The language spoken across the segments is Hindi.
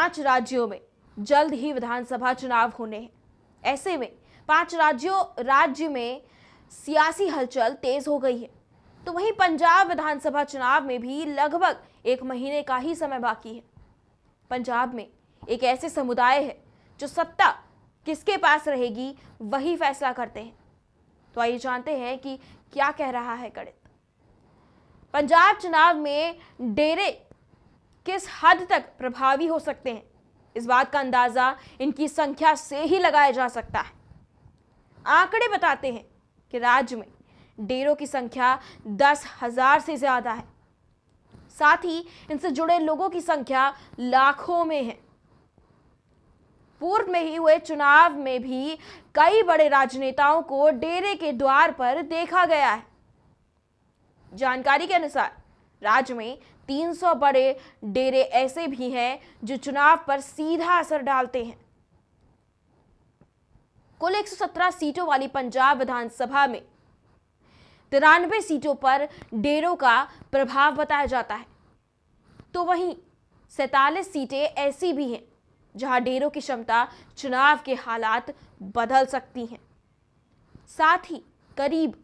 5 राज्यों में जल्द ही विधानसभा चुनाव होने हैं। ऐसे में 5 राज्य में सियासी हलचल तेज हो गई है। तो वहीं पंजाब विधानसभा चुनाव में भी लगभग 1 महीने का ही समय बाकी है। पंजाब में एक ऐसे समुदाय है जो सत्ता किसके पास रहेगी वही फैसला करते हैं। तो आइए जानते हैं कि क्या कह रहा है गणित। पंजाब चुनाव में डेरे किस हद तक प्रभावी हो सकते हैं, इस बात का अंदाजा इनकी संख्या से ही लगाया जा सकता है। आंकड़े बताते हैं कि राज्य में डेरों की संख्या 10,000 से ज्यादा है। साथ ही इनसे जुड़े लोगों की संख्या लाखों में है। पूर्व में ही हुए चुनाव में भी कई बड़े राजनेताओं को डेरे के द्वार पर देखा गया है। जानकारी के अनुसार राज्य में 300 बड़े डेरे ऐसे भी हैं जो चुनाव पर सीधा असर डालते हैं। कुल 117 सीटों वाली पंजाब विधानसभा में 93 सीटों पर डेरों का प्रभाव बताया जाता है। तो वहीं 47 सीटें ऐसी भी हैं जहां डेरों की क्षमता चुनाव के हालात बदल सकती हैं। साथ ही करीब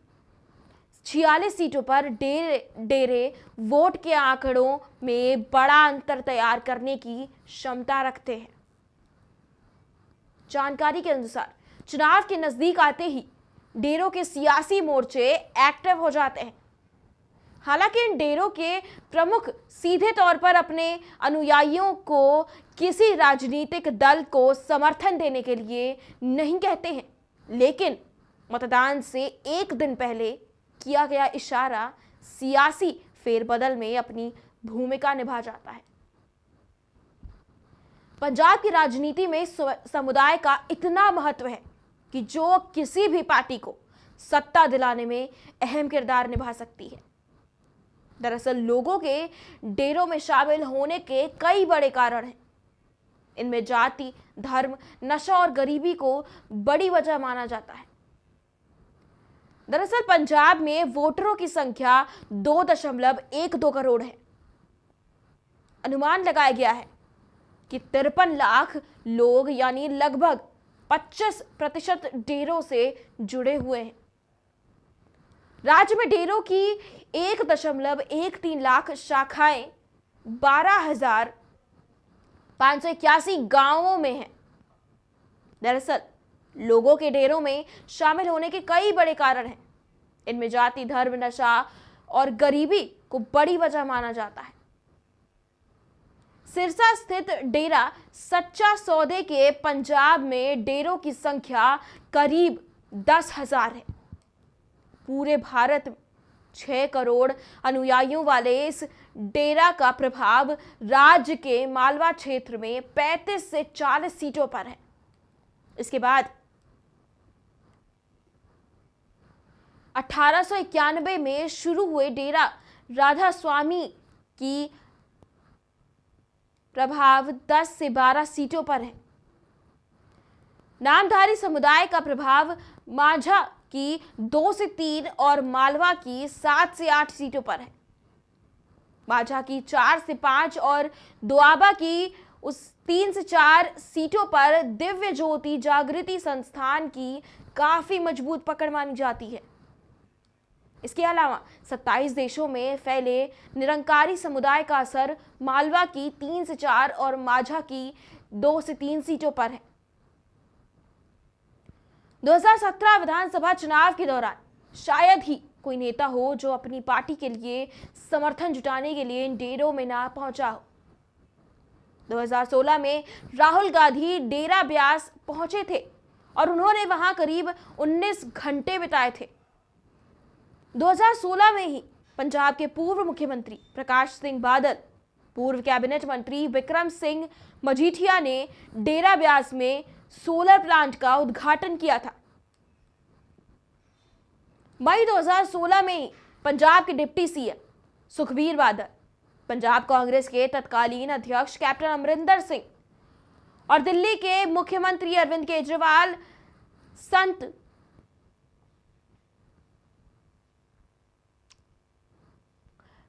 46 सीटों पर डेरे वोट के आंकड़ों में बड़ा अंतर तैयार करने की क्षमता रखते हैं। जानकारी के अनुसार चुनाव के नजदीक आते ही डेरों के सियासी मोर्चे एक्टिव हो जाते हैं। हालांकि इन डेरों के प्रमुख सीधे तौर पर अपने अनुयायियों को किसी राजनीतिक दल को समर्थन देने के लिए नहीं कहते हैं, लेकिन मतदान से एक दिन पहले किया गया इशारा सियासी फेरबदल में अपनी भूमिका निभा जाता है। पंजाब की राजनीति में समुदाय का इतना महत्व है कि जो किसी भी पार्टी को सत्ता दिलाने में अहम किरदार निभा सकती है। दरअसल लोगों के डेरों में शामिल होने के कई बड़े कारण हैं। इनमें जाति, धर्म, नशा और गरीबी को बड़ी वजह माना जाता है। दरअसल पंजाब में वोटरों की संख्या 2.12 करोड़ है। अनुमान लगाया गया है कि 53 लाख लोग यानी लगभग 25% डेरों से जुड़े हुए हैं। राज्य में डेरों की 1.13 लाख शाखाएं 12,581 गांवों में हैं। दरअसल लोगों के डेरों में शामिल होने के कई बड़े कारण हैं। इनमें जाति, धर्म, नशा और गरीबी को बड़ी वजह माना जाता है। सिरसा स्थित डेरा सच्चा सौदे के पंजाब में डेरों की संख्या करीब 10,000 है। पूरे भारत में 6 करोड़ अनुयायियों वाले इस डेरा का प्रभाव राज्य के मालवा क्षेत्र में 35 से 40 सीटों पर है। इसके बाद 1891 में शुरू हुए डेरा राधा स्वामी की प्रभाव 10 से 12 सीटों पर है। नामधारी समुदाय का प्रभाव माझा की 2 से 3 और मालवा की 7 से 8 सीटों पर है। माझा की 4 से 5 और दोआबा की उस 3 से 4 सीटों पर दिव्य ज्योति जागृति संस्थान की काफी मजबूत पकड़ मानी जाती है। इसके अलावा 27 देशों में फैले निरंकारी समुदाय का असर मालवा की 3 से 4 और माझा की 2 से 3 सीटों पर है। 2017 विधानसभा चुनाव के दौरान शायद ही कोई नेता हो जो अपनी पार्टी के लिए समर्थन जुटाने के लिए इन डेरों में ना पहुंचा हो। 2016 में राहुल गांधी डेरा ब्यास पहुंचे थे और उन्होंने वहां करीब 19 घंटे बिताए थे। 2016 में ही पंजाब के पूर्व मुख्यमंत्री प्रकाश सिंह बादल, पूर्व कैबिनेट मंत्री विक्रम सिंह मजीठिया ने डेरा ब्यास में सोलर प्लांट का उद्घाटन किया था। मई 2016 में ही पंजाब के डिप्टी सीएम सुखबीर बादल, पंजाब कांग्रेस के तत्कालीन अध्यक्ष कैप्टन अमरिंदर सिंह और दिल्ली के मुख्यमंत्री अरविंद केजरीवाल संत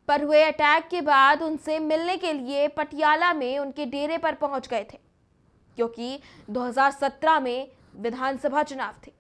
पर हुए अटैक के बाद उनसे मिलने के लिए पटियाला में उनके डेरे पर पहुंच गए थे, क्योंकि 2017 में विधानसभा चुनाव थे।